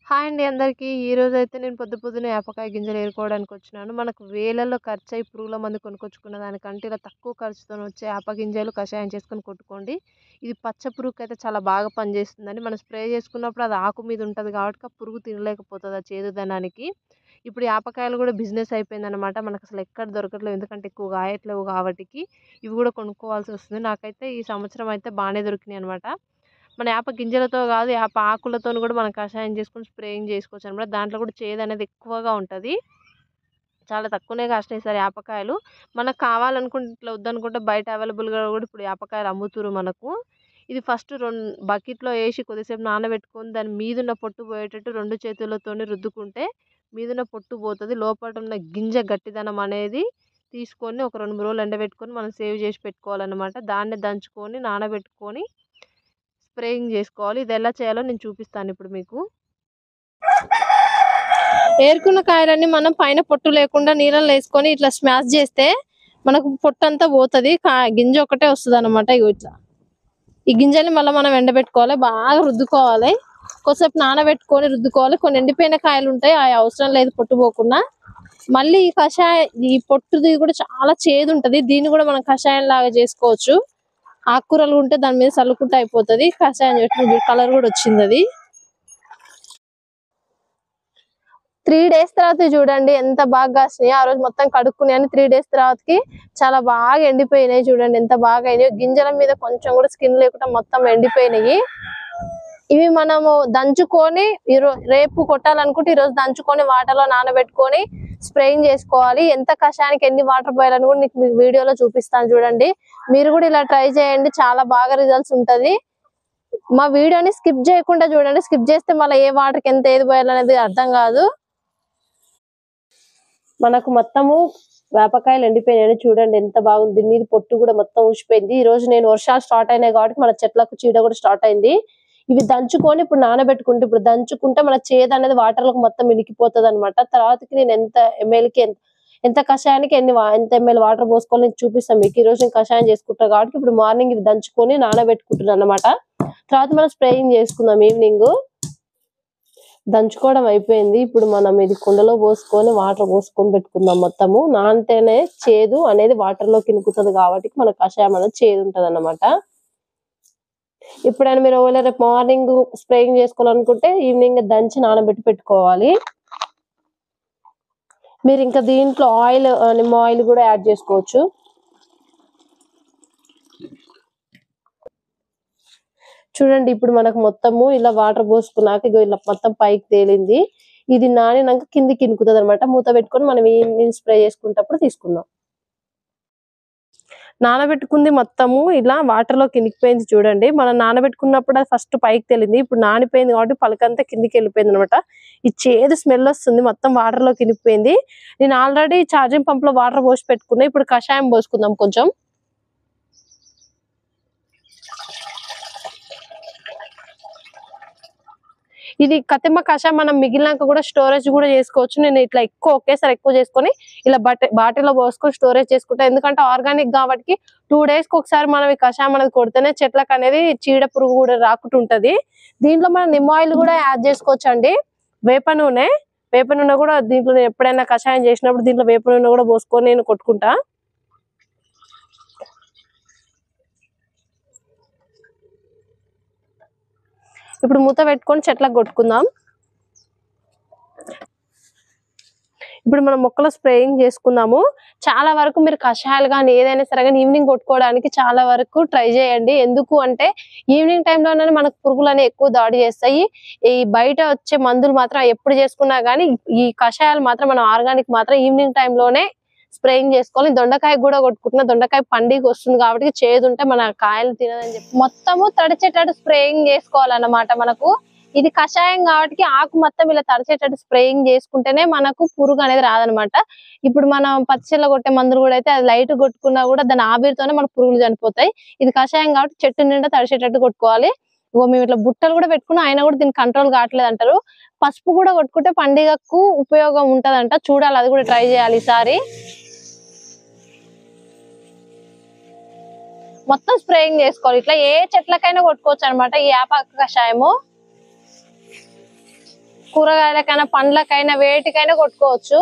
Hi అండి అందరికీ. ఈరోజైతే నేను పొద్దున్నే ఏపకాయ గింజలు ఏరుకోవడానికొచ్చినాను. మనకు వేలల్లో ఖర్చయి పురుగుల మందు కొనుక్కొచ్చుకున్న దానికంటే ఇలా తక్కువ ఖర్చుతోనొచ్చే ఏప గింజలు కషాయం చేసుకొని కొట్టుకోండి. ఇది పచ్చ పురుగుకైతే చాలా బాగా పనిచేస్తుందండి. మనం స్ప్రే చేసుకున్నప్పుడు అది ఆకు మీద ఉంటది కాబట్టి ఆ పురుగు తినలేకపోతది ఆ చేదుదనానికి. ఇప్పుడు ఈ ఆపకాయలు కూడా బిజినెస్ అయిపోయిందనమాట. మనకసలు ఎక్కడ దొరకట్లేవు. ఎందుకంటే ఎక్కువ కాయట్లేవు కాబట్టికి. ఇవి కూడా కొనుక్కోవాల్సొస్తుంది. నాకైతే ఈ సంవత్సరం అయితే బానే దొరికినాయనమాట. మన యాప గింజలతో కాదు, యాప ఆకులతోని కూడా మనం కషాయం చేసుకొని స్ప్రేయింగ్ చేసుకోవచ్చనమాట. దాంట్లో కూడా చేదనేది ఎక్కువగా ఉంటది. చాలా తక్కువనే కాసినాయి ఈసారి యాపకాయలు. మనకు కావాలనుకుంటే ఇట్లా వద్దనుకుంటే బయట అవైలబుల్‌గా కూడా ఇప్పుడు యాపకాయలు అమ్ముతుర్రు మనకు. ఇది ఫస్ట్ బకెట్‌లో ఏసి కొద్దిసేపు నానబెట్టుకొని దాని మీదున్న పొట్టు పోయేటట్టు 2 చేతులతోని రుద్దుకుంటే మీదున్న పొట్టు పోతది. లోపటున్న గింజ గట్టిదనం అనేది తీసుకొని ఒక 2, 3 రోజులు ఎండబెట్టుకొని మనం సేవ్ చేసి పెట్టుకోవాలనమాట. దాన్నే దంచుకొని నానబెట్టుకొని స్ప్రేయింగ్ చేసుకోవాలి. ఇది ఎలా చేయాలో నేను చూపిస్తాను ఇప్పుడు మీకు. ఏరుకున్న కాయలన్నీ మనం పైన పొట్టు లేకుండా నీళ్ళలో వేసుకొని ఇట్లా స్మాష్ చేస్తే మనకు పొట్టు అంతా పోతుంది. గింజ ఒకటే వస్తుంది అనమాట. ఇట్లా ఈ గింజల్ని మళ్ళీ మనం ఎండబెట్టుకోవాలి, బాగా రుద్దుకోవాలి, కొద్దిసేపు నానబెట్టుకొని రుద్దుకోవాలి. కొన్ని ఎండిపోయిన కాయలు ఉంటాయి, అవి అవసరం లేదు పొట్టు పోకుండా. మళ్ళీ ఈ కషాయం, ఈ పొట్టుది కూడా చాలా చేదు ఉంటది. దీన్ని కూడా మనం కషాయం లాగా చేసుకోవచ్చు. ఆకుకూరలు ఉంటే దాని మీద చల్లుకుంటే అయిపోతుంది. కషాయం చెట్టు కలర్ కూడా వచ్చింది. అది 3 డేస్ తర్వాత చూడండి ఎంత బాగా కాసినాయి. ఆ రోజు మొత్తం కడుక్కున్నాయని 3 డేస్ తర్వాతకి చాలా బాగా ఎండిపోయినాయి. చూడండి ఎంత బాగా అయినాయి. గింజల మీద కొంచెం కూడా స్కిన్ లేకుండా మొత్తం ఎండిపోయినాయి. ఇవి మనము దంచుకొని రేపు కొట్టాలనుకుంటే ఈ రోజు దంచుకొని వాటర్ లో నానబెట్టుకొని స్ప్రేయింగ్ చేసుకోవాలి. ఎంత కషాయానికి ఎన్ని వాటర్ పోయాలని కూడా మీకు వీడియోలో చూపిస్తాను చూడండి. మీరు కూడా ఇలా ట్రై చేయండి, చాలా బాగా రిజల్ట్స్ ఉంటది. మా వీడియోని స్కిప్ చేయకుండా చూడండి. స్కిప్ చేస్తే మళ్ళీ ఏ వాటర్కి ఎంత ఏది పోయాలనేది అర్థం కాదు. మనకు మొత్తము వేపకాయలు ఎండిపోయినాయి చూడండి ఎంత బాగుంది. దీని మీద పొట్టు కూడా మొత్తం ఊసిపోయింది. ఈ రోజు నేను వర్షాలు స్టార్ట్ అయినాయి కాబట్టి మన చెట్లకు చీడ కూడా స్టార్ట్ అయింది. ఇవి దంచుకొని ఇప్పుడు నానబెట్టుకుంటే, ఇప్పుడు దంచుకుంటే మన చేదు అనేది వాటర్ లకు మొత్తం ఇనికిపోతుంది అనమాట. తర్వాతకి నేను ఎంత ఎంఎల్కి ఎంత కషాయానికి ఎంత ఎంఎల్ వాటర్ పోసుకోవాలి నేను చూపిస్తాను మీకు. ఈ రోజు నేను కషాయం చేసుకుంటాను కాబట్టి ఇప్పుడు మార్నింగ్ ఇవి దంచుకొని నానబెట్టుకుంటున్నాను అనమాట. తర్వాత మనం స్ప్రేయింగ్ చేసుకుందాం. ఈవినింగ్ దంచుకోవడం అయిపోయింది. ఇప్పుడు మనం ఇది కుండలో పోసుకొని వాటర్ పోసుకొని పెట్టుకుందాం. మొత్తము నానితేనే చేదు అనేది వాటర్ లోకి ఇనుకుతుంది కాబట్టి మన కషాయం అనేది చేదు ఉంటది అన్నమాట. ఇప్పుడైనా మీరు రేపు మార్నింగ్ స్ప్రేయింగ్ చేసుకోవాలనుకుంటే ఈవినింగ్ దంచి నానబెట్టి పెట్టుకోవాలి. మీరు ఇంకా దీంట్లో ఆయిల్, నిమ్మ ఆయిల్ కూడా యాడ్ చేసుకోవచ్చు. చూడండి ఇప్పుడు మనకు మొత్తము ఇలా వాటర్ పోసుకున్నాక ఇలా మొత్తం పైకి తేలింది. ఇది నానినాక కిందికి ఇనుకుతుంది అనమాట. మూత పెట్టుకొని మనం స్ప్రే చేసుకునేటప్పుడు తీసుకుందాం. నానబెట్టుకుంది మొత్తము ఇలా వాటర్ లోకి ఇనికిపోయింది చూడండి. మనం నానబెట్టుకున్నప్పుడు అది ఫస్ట్ పైకి తేలింది, ఇప్పుడు నానిపోయింది కాబట్టి పలకంతా కిందికి వెళ్ళిపోయింది అనమాట. ఈ చేదు స్మెల్ వస్తుంది, మొత్తం వాటర్ లోకి ఇనికిపోయింది. నేను ఆల్రెడీ ఛార్జింగ్ పంప్ లో వాటర్ పోసి పెట్టుకున్నా. ఇప్పుడు కషాయం పోసుకుందాం కొంచెం. ఇది కతిమ్మ కషాయం మనం మిగిలినాక కూడా స్టోరేజ్ కూడా చేసుకోవచ్చు. నేను ఇట్లా ఒకేసారి ఎక్కువ చేసుకొని ఇలా బాటిల్లో పోసుకొని స్టోరేజ్ చేసుకుంటా. ఎందుకంటే ఆర్గానిక్ కాబట్టి 2 డేస్ కి ఒకసారి మనం ఈ కషాయం అనేది కొడితేనే చెట్లకు అనేది చీడ పురుగు కూడా రాకుండా ఉంటది. దీంట్లో మనం నిమ్మ ఆయిల్ కూడా యాడ్ చేసుకోవచ్చు అండి. వేప నూనె కూడా దీంట్లో ఎప్పుడైనా కషాయం చేసినప్పుడు దీంట్లో వేప నూనె కూడా పోసుకొని నేను కొట్టుకుంటా. ఇప్పుడు మూత పెట్టుకొని చెట్లకు కొట్టుకుందాం. ఇప్పుడు మనం మొక్కలు స్ప్రేయింగ్ చేసుకుందాము. చాలా వరకు మీరు కషాయాలు కానీ ఏదైనా సరే కానీ ఈవినింగ్ కొట్టుకోవడానికి చాలా వరకు ట్రై చేయండి. ఎందుకు అంటే ఈవినింగ్ టైంలోనే మనకు పురుగులు అనేవి ఎక్కువ దాడి చేస్తాయి. ఈ బయట వచ్చే మందులు మాత్రం ఎప్పుడు చేసుకున్నా కానీ ఈ కషాయాలు మాత్రం మనం ఆర్గానిక్ మాత్రం ఈవినింగ్ టైంలోనే స్ప్రేయింగ్ చేసుకోవాలి. దొండకాయ కూడా కొట్టుకుంటున్నా. దొండకాయ పండుగ వస్తుంది కాబట్టి చేదు ఉంటే మన కాయలు తినదని చెప్పి మొత్తము తడిచేటట్టు స్ప్రేయింగ్ చేసుకోవాలన్నమాట. మనకు ఇది కషాయం కాబట్టి ఆకు మొత్తం ఇలా తడిచేటట్టు స్ప్రేయింగ్ చేసుకుంటేనే మనకు పురుగు అనేది రాదనమాట. ఇప్పుడు మనం పచ్చిలో కొట్టే మందులు కూడా అయితే అది లైట్ కొట్టుకున్నా కూడా దాని ఆవిరితోనే మన పురుగులు చనిపోతాయి. ఇది కషాయం కాబట్టి చెట్టు నిండా తడిచేటట్టు కొట్టుకోవాలి. మేము ఇట్లా బుట్టలు కూడా పెట్టుకున్నా, అయినా కూడా దీన్ని కంట్రోల్ కావట్లేదు అంటారు. పసుపు కూడా కొట్టుకుంటే పండుగకు ఉపయోగం ఉంటదంట. చూడాలి, అది కూడా ట్రై చేయాలి ఈసారి. మొత్తం స్ప్రేయింగ్ చేసుకోవాలి. ఇట్లా ఏ చెట్లకైనా కొట్టుకోవచ్చు అనమాట ఈ యాప కషాయము. కూరగాయలకైనా పండ్లకైనా వేటికైనా కొట్టుకోవచ్చు.